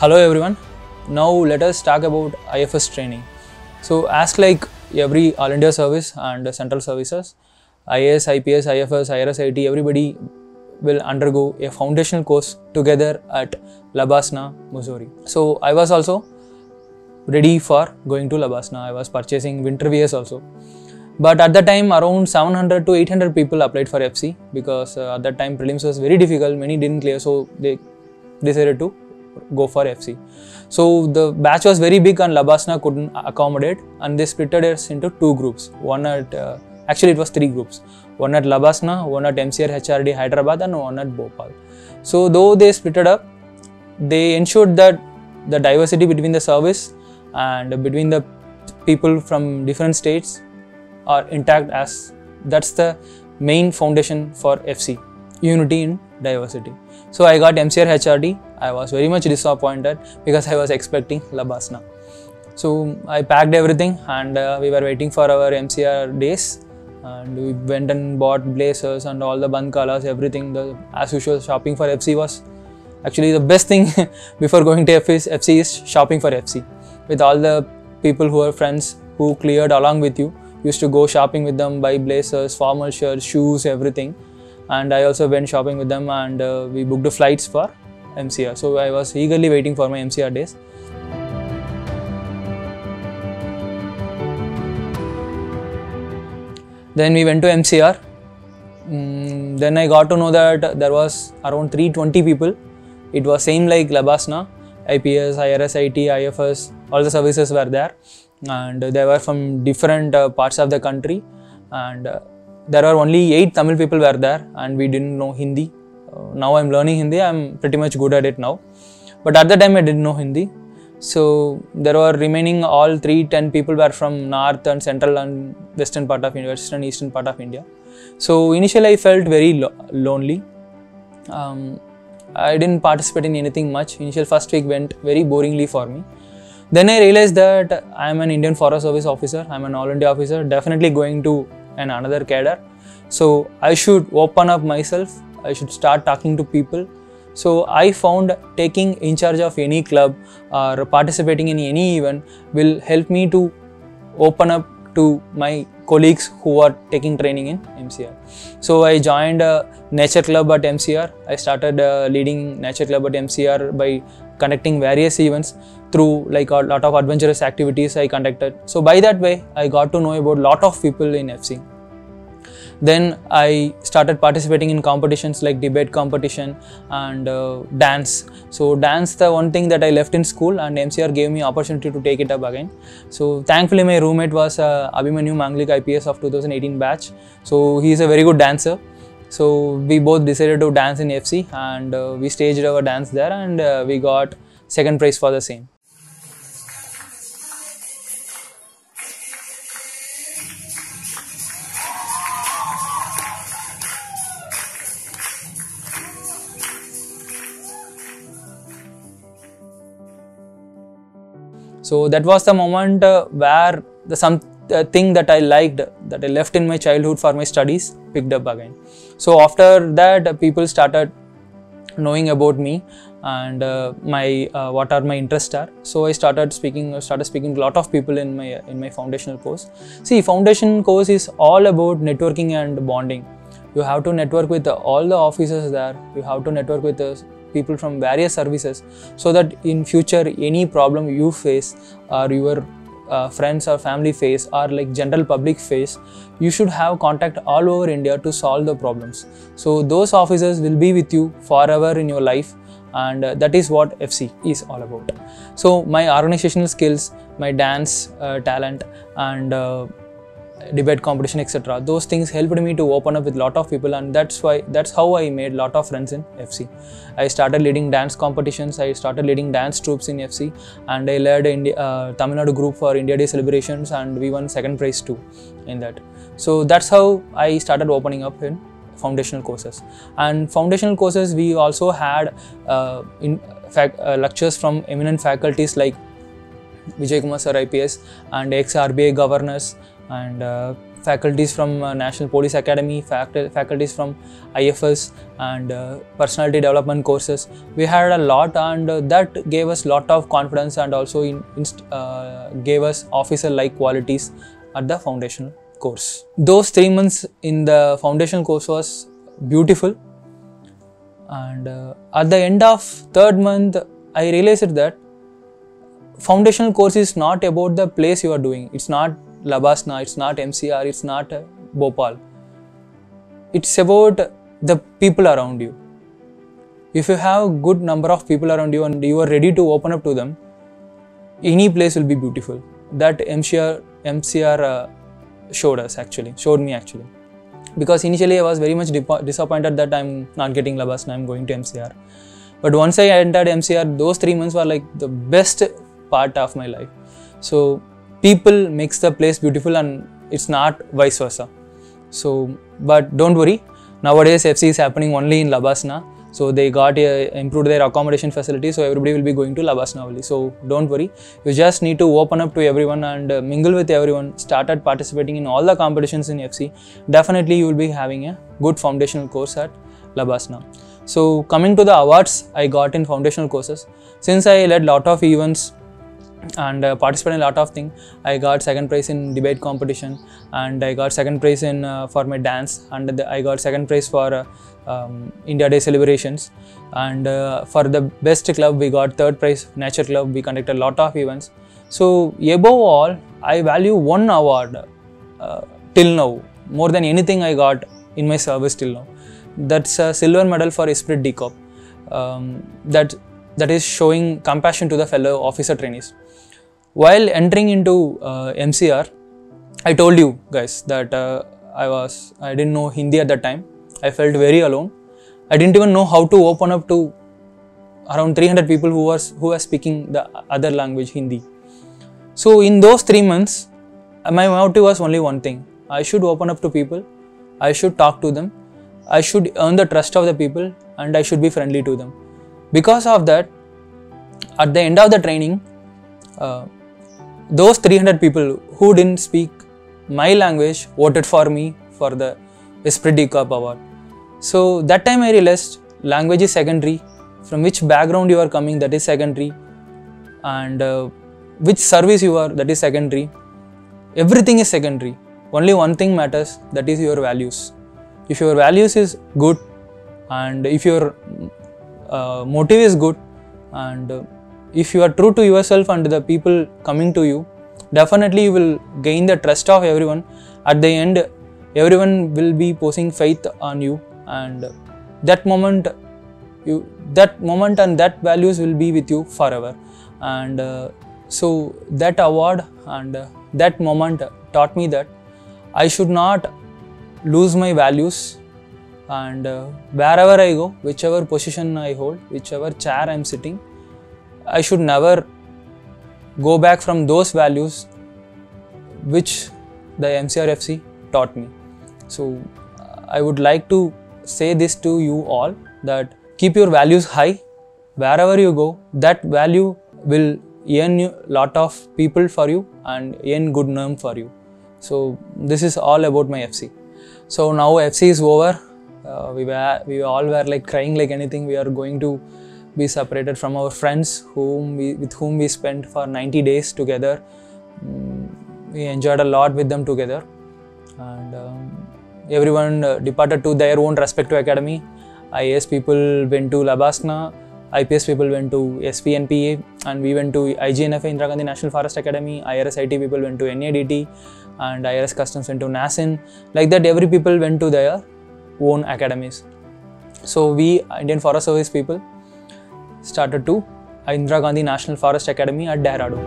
Hello everyone. Now let us talk about IFS training. So as like every All India service and central services, IAS, IPS, IFS, IRS, IT, everybody will undergo a foundational course together at Labasna, Missouri. So I was also ready for going to Labasna. I was purchasing winter wears also. But at that time around 700 to 800 people applied for FC because at that time prelims was very difficult. Many didn't clear, so they decided to go for FC. So the batch was very big and Labasna couldn't accommodate, and they splitted us into two groups. One at actually it was three groups. One at Labasna, one at MCR HRD Hyderabad, and one at Bhopal. So though they splitted up, they ensured that the diversity between the service and between the people from different states are intact, as that's the main foundation for FC, unity in diversity. So I got MCR HRD. I was very much disappointed because I was expecting Labasna. So I packed everything and we were waiting for our MCR days, and we went and bought blazers and all the bankalas, everything. As usual, shopping for FC was actually the best thing before going to FC is shopping for FC. With all the people who are friends who cleared along with you, used to go shopping with them, buy blazers, formal shirts, shoes, everything. And I also went shopping with them, and we booked the flights for MCR. So I was eagerly waiting for my MCR days. Then we went to MCR. Then I got to know that there was around 320 people. It was same like Labasna, IPS, IRS, IT, IFS, all the services were there. And they were from different parts of the country, and there were only 8 Tamil people were there, and we didn't know Hindi. Now I'm learning Hindi. I'm pretty much good at it now, but at the time I didn't know Hindi. So there were remaining all 310 people were from north and central and western part of India, western eastern part of India. So initially I felt very lonely. I didn't participate in anything much. Initial first week went very boringly for me. Then I realized that I am an Indian Forest Service officer, I am an All India officer, definitely going to another cadre. So I should open up myself, I should start talking to people. So I found taking in charge of any club or participating in any event will help me to open up to my colleagues who are taking training in MCR. So I joined a nature club at MCR. I started leading nature club at MCR by conducting various events through like a lot of adventurous activities I conducted. So by that way, I got to know about a lot of people in FC. Then I started participating in competitions like debate competition and dance. So dance, the one thing that I left in school, and MCR gave me opportunity to take it up again. So thankfully my roommate was Abhimanyu Manglik IPS of 2018 batch. So he is a very good dancer. So we both decided to dance in FC, and we staged our dance there, and we got second prize for the same. So that was the moment where the thing that I liked, that I left in my childhood for my studies, picked up again. So after that, people started knowing about me and what are my interests are. So I started speaking to a lot of people in my foundational course. See, foundation course is all about networking and bonding. You have to network with all the officers there. You have to network with people from various services, so that in future any problem you face or your friends or family face or like general public face, you should have contact all over India to solve the problems. So those officers will be with you forever in your life, and that is what FC is all about. So my organizational skills, my dance talent, and debate competition, etc. Those things helped me to open up with lot of people, and that's how I made lot of friends in FC. I started leading dance competitions, I started leading dance troops in FC, and I led Tamil Nadu group for India Day celebrations, and we won second prize too in that. So that's how I started opening up in foundational courses. And foundational courses, we also had lectures from eminent faculties like Vijay Kumar sir IPS and ex-RBI governors, and faculties from National Police Academy, faculties from IFS and personality development courses. We had a lot, and that gave us lot of confidence, and also gave us officer-like qualities at the foundational course. Those 3 months in the foundational course was beautiful, and at the end of 3rd month I realized that foundational course is not about the place you are doing. It's not Labasna, it's not MCR, it's not Bhopal. It's about the people around you. If you have a good number of people around you and you are ready to open up to them, any place will be beautiful. That MCR showed me actually. Because initially I was very much disappointed that I'm not getting Labasna, I'm going to MCR. But once I entered MCR, those 3 months were like the best part of my life. So people makes the place beautiful, and it's not vice versa. So, but don't worry, nowadays FC is happening only in Labasna. So they got improved their accommodation facility, so everybody will be going to Labasna only. So don't worry, you just need to open up to everyone and mingle with everyone. Started participating in all the competitions in FC. Definitely you will be having a good foundational course at Labasna. So coming to the awards I got in foundational courses, since I led lot of events and participated in a lot of things, I got 2nd prize in debate competition, and I got 2nd prize in for my dance, and I got 2nd prize for India Day celebrations, and for the best club we got 3rd prize, Nature Club. We conducted a lot of events. So above all, I value one award till now more than anything I got in my service till now. That's a silver medal for Esprit de Corps. That is showing compassion to the fellow officer trainees. While entering into MCR, I told you guys that I didn't know Hindi at that time. I felt very alone. I didn't even know how to open up to around 300 people who were speaking the other language, Hindi. So in those 3 months, my motive was only one thing: I should open up to people, I should talk to them, I should earn the trust of the people, and I should be friendly to them. Because of that, at the end of the training, those 300 people who didn't speak my language voted for me for the Esprit de Corps award. So that time I realized language is secondary, from which background you are coming, that is secondary, and which service you are, that is secondary. Everything is secondary. Only one thing matters, that is your values. If your values is good, and if your motive is good, and if you are true to yourself and the people coming to you, definitely you will gain the trust of everyone. At the end, everyone will be posing faith on you, and that moment and that values will be with you forever. And so that award and that moment taught me that I should not lose my values, and wherever I go, whichever position I hold, whichever chair I am sitting, I should never go back from those values which the MCRFC taught me. So I would like to say this to you all, that keep your values high. Wherever you go, that value will earn you lot of people for you and earn good name for you. So this is all about my FC. So now FC is over. We all were like crying like anything. We are going to be separated from our friends with whom we spent for 90 days together. We enjoyed a lot with them together, and everyone departed to their own respective academy. IAS people went to Labasna, IPS people went to SPNPA, and we went to IGNFA Indira Gandhi National Forest Academy. IRS IT people went to NADT, and IRS Customs went to NASIN. Like that, every people went to their own academies. So we Indian Forest Service people started to Indira Gandhi National Forest Academy at Dehradun.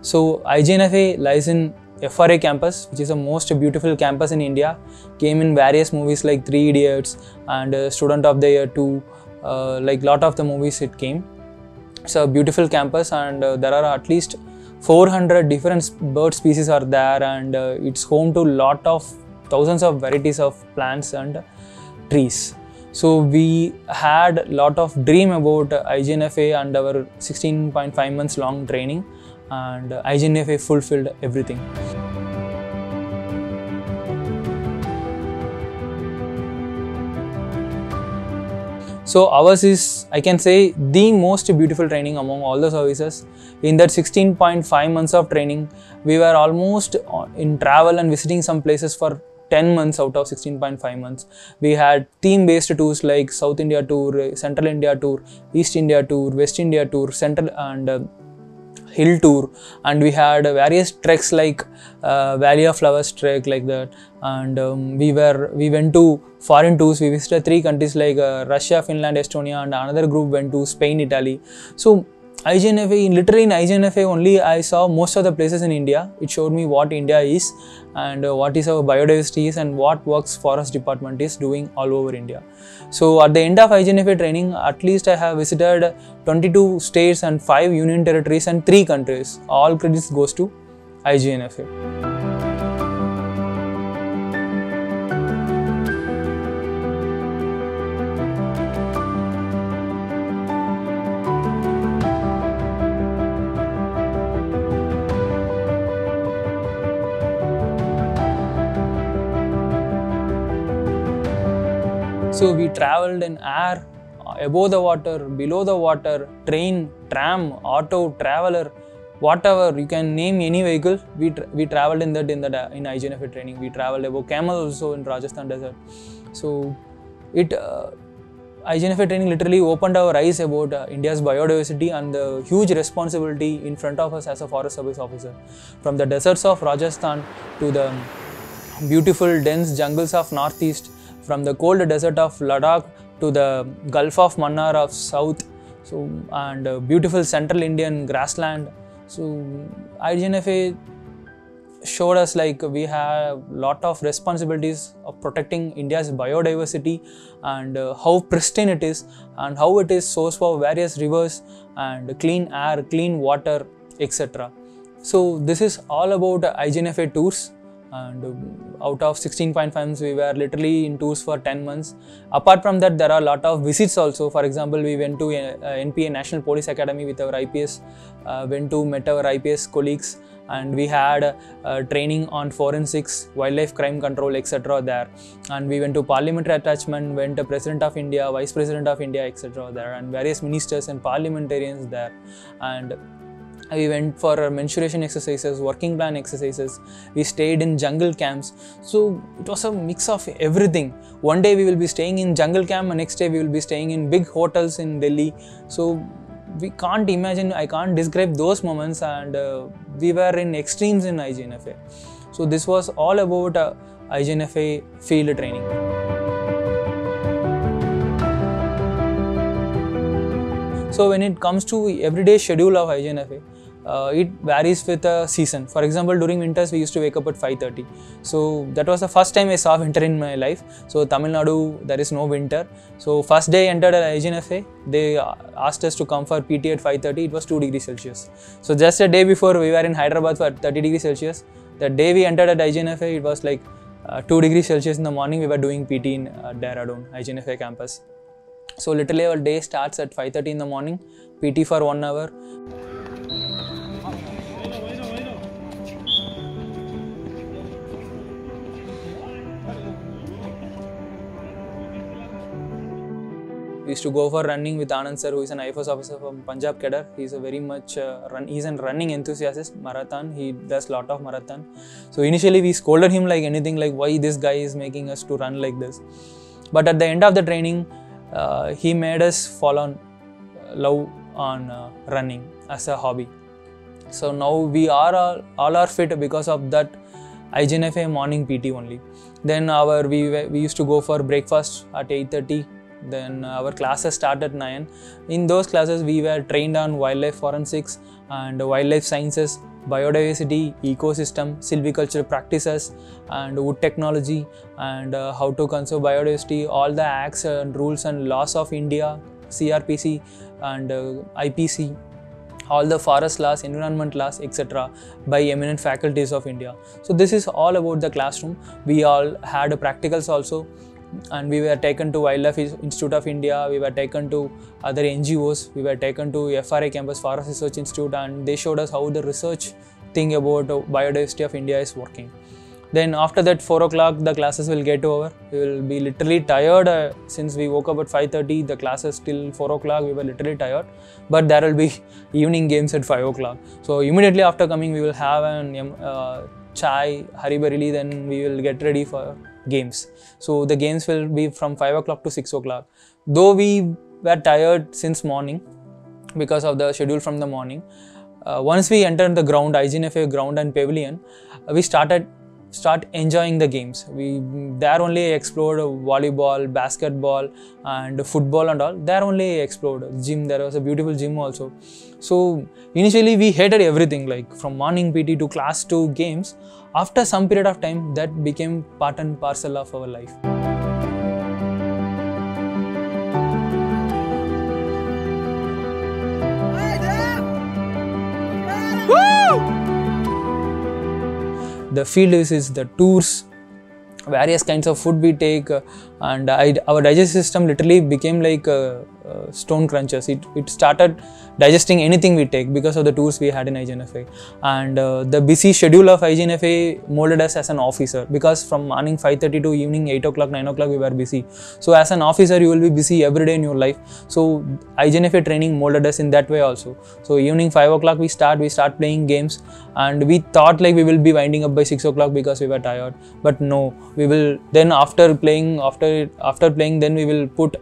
So IGNFA lies in FRA campus, which is the most beautiful campus in India. Came in various movies like 3 Idiots and Student of the Year 2, like lot of the movies it came. It's a beautiful campus, and there are at least 400 different bird species are there, and it's home to lot of thousands of varieties of plants and trees. So we had a lot of dream about IGNFA and our 16.5 months long training, and IGNFA fulfilled everything. So ours is, I can say, the most beautiful training among all the services. In that 16.5 months of training, we were almost in travel and visiting some places for 10 months out of 16.5 months. We had theme-based tours like South India tour, Central India tour, East India tour, West India tour, Central and hill tour, and we had various treks like Valley of Flowers trek like that, and we went to foreign tours. We visited 3 countries like Russia, Finland, Estonia, and another group went to Spain, Italy. So IGNFA, literally in IGNFA only I saw most of the places in India. It showed me what India is and what is our biodiversity is and what works forest department is doing all over India. So at the end of IGNFA training, at least I have visited 22 states and 5 union territories and 3 countries. All credits goes to IGNFA. So we traveled in air, above the water, below the water, train, tram, auto, traveler, whatever you can name any vehicle. We traveled in IGNFA training. We traveled above camel also in Rajasthan desert. So IGNFA training literally opened our eyes about India's biodiversity and the huge responsibility in front of us as a forest service officer. From the deserts of Rajasthan to the beautiful dense jungles of northeast, from the cold desert of Ladakh to the Gulf of Mannar of south, and beautiful central Indian grassland. So IGNFA showed us like we have lot of responsibilities of protecting India's biodiversity and how pristine it is and how it is source for various rivers and clean air, clean water, etc. So this is all about IGNFA tours. And out of 16.5 months, we were literally in tours for 10 months. Apart from that, there are a lot of visits also. For example, we went to NPA National Police Academy with our IPS, met our IPS colleagues, and we had training on forensics, wildlife crime control, etc. there. And we went to parliamentary attachment, went to President of India, Vice President of India, etc. there, and various ministers and parliamentarians there. And we went for mensuration exercises, working plan exercises. We stayed in jungle camps. So it was a mix of everything. One day we will be staying in jungle camp, and next day we will be staying in big hotels in Delhi. So we can't imagine, I can't describe those moments, and we were in extremes in IGNFA. So this was all about IGNFA field training. So when it comes to everyday schedule of IGNFA, it varies with a season. For example, during winters we used to wake up at 5:30. So that was the first time I saw winter in my life. So Tamil Nadu, there is no winter. So first day I entered at IGNFA, they asked us to come for PT at 5:30. It was 2 degrees Celsius. So just a day before we were in Hyderabad for 30 degrees Celsius. The day we entered at IGNFA, it was like 2 degrees Celsius in the morning. We were doing PT in Dehradun, IGNFA campus. So literally our day starts at 5:30 in the morning, PT for 1 hour. We used to go for running with Anand sir, who is an IFS officer from Punjab cadre. He is a very much he's a running enthusiast, marathon. He does lot of marathon. So initially we scolded him like anything, like why this guy is making us to run like this. But at the end of the training, he made us fall on love on running as a hobby. So now we are all are fit because of that IGNFA morning PT only. Then we used to go for breakfast at 8:30. Then our classes start at 9. In those classes, we were trained on wildlife forensics and wildlife sciences, biodiversity, ecosystem, silviculture practices, and wood technology, and how to conserve biodiversity, all the acts and rules and laws of India, CRPC and IPC, all the forest laws, environment laws, etc. by eminent faculties of India. So this is all about the classroom. We all had practicals also. and we were taken to Wildlife Institute of India, we were taken to other NGOs, we were taken to FRI campus, Forest Research Institute, and they showed us how the research thing about biodiversity of India is working. Then after that 4 o'clock the classes will get over. We will be literally tired since we woke up at 5:30, the classes till 4 o'clock, we were literally tired. But there will be evening games at 5 o'clock. So immediately after coming we will have an chai, hurry-burriedly, then we will get ready for games. So the games will be from 5 o'clock to 6 o'clock. Though we were tired since morning because of the schedule from the morning, once we entered the ground, IGNFA ground and pavilion, we start enjoying the games. We there only explored volleyball, basketball and football and all. There only explored gym. There was a beautiful gym also. So initially we hated everything, like from morning PT to class to games. After some period of time that became part and parcel of our life. The field is the tours, various kinds of food we take, and our digestive system literally became like stone crunchers. It started digesting anything we take because of the tours we had in IGNFA. And the busy schedule of IGNFA molded us as an officer, because from morning 5:30 to evening 8 o'clock, 9 o'clock we were busy. So as an officer you will be busy every day in your life. So IGNFA training molded us in that way also. So evening 5 o'clock we start playing games, and we thought like we will be winding up by 6 o'clock because we were tired. But no, we will then after playing then we will put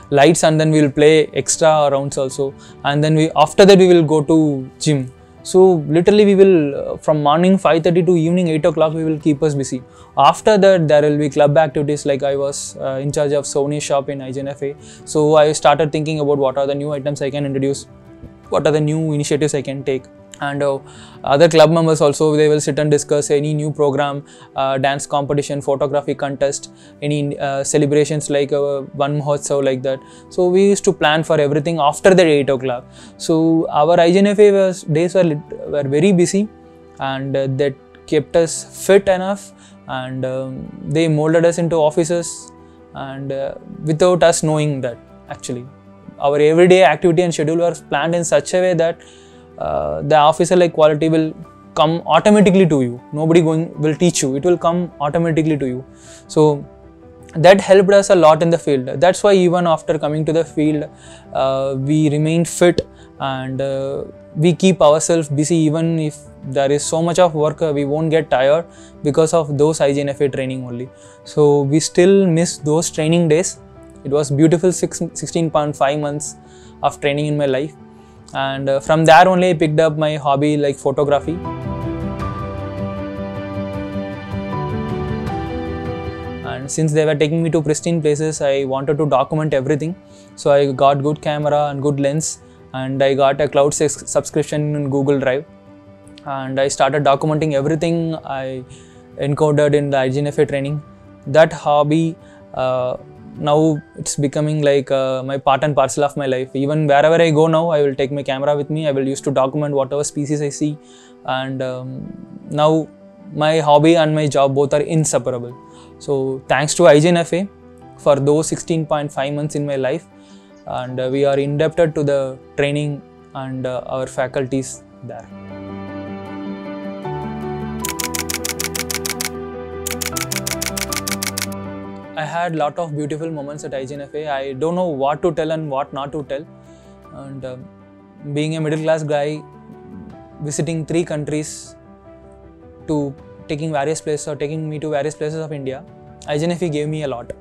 lights, and then we will play extra rounds also, and then after that we will go to gym. So literally we will from morning 5:30 to evening 8 o'clock we will keep us busy. After that there will be club activities, like I was in charge of souvenir shop in IGNFA. So I started thinking about what are the new items I can introduce, what are the new initiatives I can take. And other club members also, they will sit and discuss any new program, dance competition, photography contest, any celebrations like one mahotsav, like that. So we used to plan for everything after the 8 o'clock. So our IGNFA days were very busy, and that kept us fit enough, and they molded us into officers, and without us knowing that actually. Our everyday activity and schedule was planned in such a way that the officer-like quality will come automatically to you. Nobody will teach you. It will come automatically to you. So that helped us a lot in the field. That's why even after coming to the field, we remain fit, and we keep ourselves busy. Even if there is so much of work, we won't get tired because of those IGNFA training only. So we still miss those training days. It was beautiful 16.5 months of training in my life. And from there only I picked up my hobby, like photography. And since they were taking me to pristine places, I wanted to document everything. So I got good camera and good lens, and I got a cloud subscription in Google Drive. And I started documenting everything I encountered in the IGNFA training. That hobby now it's becoming like my part and parcel of my life. Even wherever I go now, I will take my camera with me. I will use to document whatever species I see. And now my hobby and my job both are inseparable. So thanks to IGNFA for those 16.5 months in my life. And we are indebted to the training and our faculties there. I had a lot of beautiful moments at IGNFA. I don't know what to tell and what not to tell. And being a middle class guy, visiting 3 countries to taking me to various places of India, IGNFA gave me a lot.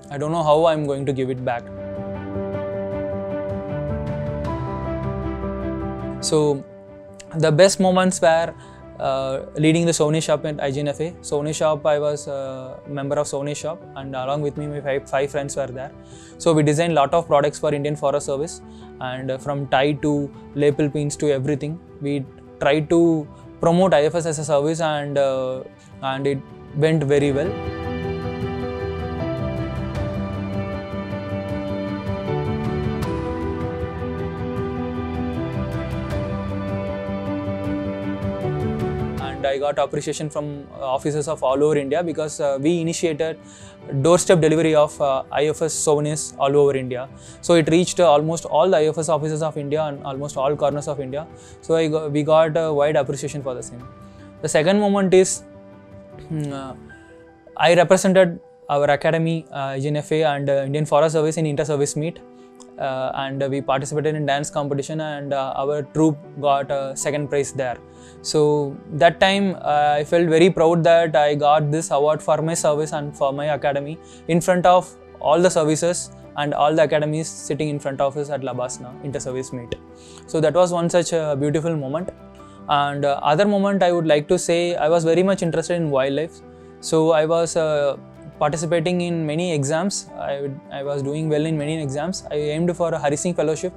I don't know how I'm going to give it back. So the best moments were leading the souvenir shop at IGNFA. Souvenir shop, I was a member of souvenir shop, and along with me my 5 friends were there. So we designed a lot of products for Indian Forest Service, and from tie to lapel pins to everything. We tried to promote IFS as a service, and it went very well. and I got appreciation from officers of all over India because we initiated doorstep delivery of IFS souvenirs all over India. So it reached almost all the IFS offices of India and almost all corners of India. So we got wide appreciation for the same. The second moment is I represented our academy, IGNFA and Indian Forest Service in inter-service meet. And we participated in dance competition, and our troop got second prize there. So that time I felt very proud that I got this award for my service and for my academy in front of all the services and all the academies sitting in front of us at Labasna inter-service meet. So that was one such a beautiful moment. And other moment I would like to say, I was very much interested in wildlife. So I was participating in many exams. I was doing well in many exams. I aimed for a Hari Singh Fellowship,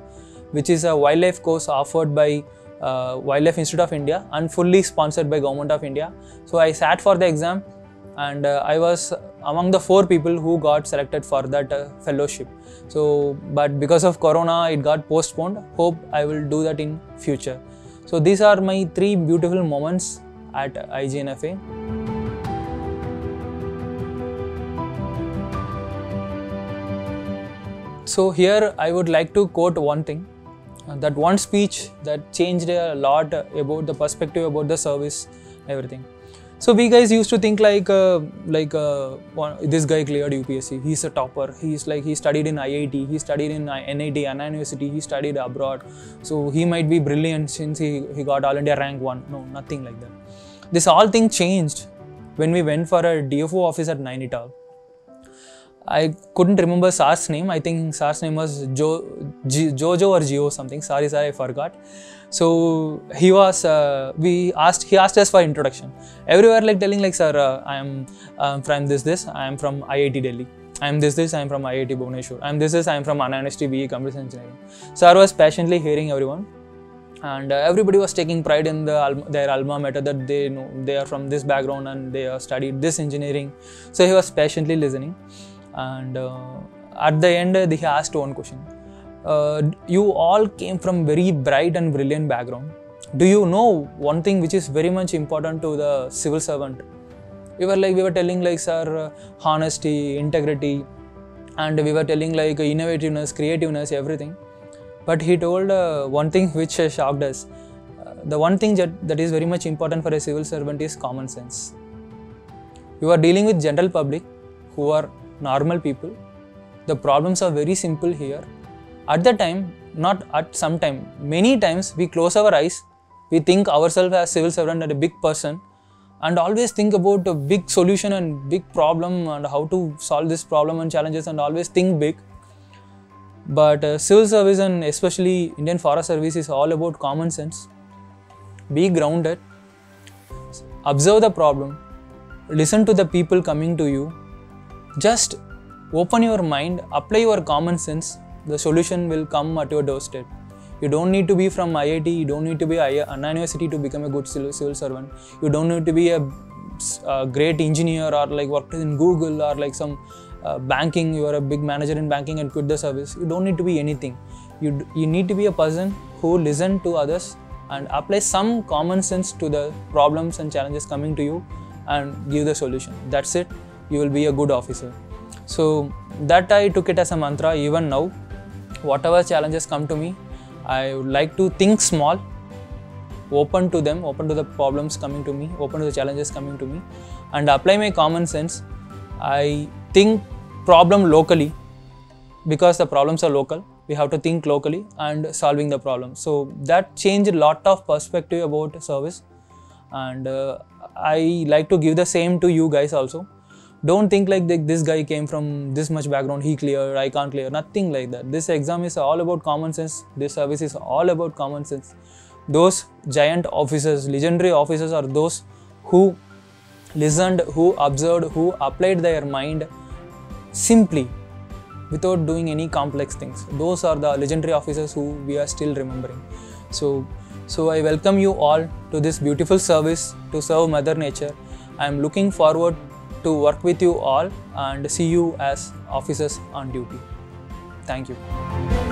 which is a wildlife course offered by Wildlife Institute of India and fully sponsored by Government of India. So I sat for the exam, and I was among the 4 people who got selected for that fellowship. So, but because of Corona, it got postponed. Hope I will do that in future. So these are my 3 beautiful moments at IGNFA. So here I would like to quote one thing, that one speech that changed a lot about the perspective about the service, everything. So we guys used to think like this guy cleared UPSC, he's a topper, he studied in IIT, he studied in NIT, Anna University, he studied abroad, so he might be brilliant since he got All India rank 1. No, nothing like that. This all thing changed when we went for a DFO office at Nainital. I couldn't remember Sar's name. I think Sar's name was Jojo or Gio something. Sorry, I forgot. So he was. He asked us for introduction. Everywhere like telling like, sir, I am from this. I am from IIT Delhi. I am this. I am from IIT Bhubaneswar. I am this. I am from Anna University BE Computer Engineering. Sir was passionately hearing everyone, and everybody was taking pride in their alma mater, that they know they are from this background and they have studied this engineering. So he was patiently listening. And at the end, he asked one question. You all came from very bright and brilliant background. Do you know one thing which is very much important to the civil servant? We were telling like, sir, honesty, integrity, and we were telling like innovativeness, creativeness, everything. But he told one thing which shocked us. The one thing that is very much important for a civil servant is common sense. You are dealing with general public who are normal people. The problems are very simple here. At the time, not at some time, many times we close our eyes, we think ourselves as civil servant and a big person, and always think about a big solution and big problem and how to solve this problem and challenges, and always think big. But civil service and especially Indian Forest Service is all about common sense. Be grounded, observe the problem, listen to the people coming to you. Just open your mind, apply your common sense, the solution will come at your doorstep. You don't need to be from IIT, you don't need to be Anna University to become a good civil servant. You don't need to be a great engineer or like worked in Google or like some banking, you are a big manager in banking and quit the service. You don't need to be anything. You need to be a person who listens to others and apply some common sense to the problems and challenges coming to you and give the solution. That's it. You will be a good officer. So that I took it as a mantra. Even now, whatever challenges come to me, I would like to think small, open to them, open to the problems coming to me, open to the challenges coming to me, and apply my common sense. I think problem locally, because the problems are local. We have to think locally and solving the problem. So that changed a lot of perspective about service, and I like to give the same to you guys also. Don't think like this guy came from this much background, he cleared, I can't clear. Nothing like that. This exam is all about common sense. This service is all about common sense. Those giant officers, legendary officers are those who listened, who observed, who applied their mind simply without doing any complex things. Those are the legendary officers who we are still remembering. So I welcome you all to this beautiful service to serve Mother Nature. I am looking forward to work with you all and see you as officers on duty. Thank you.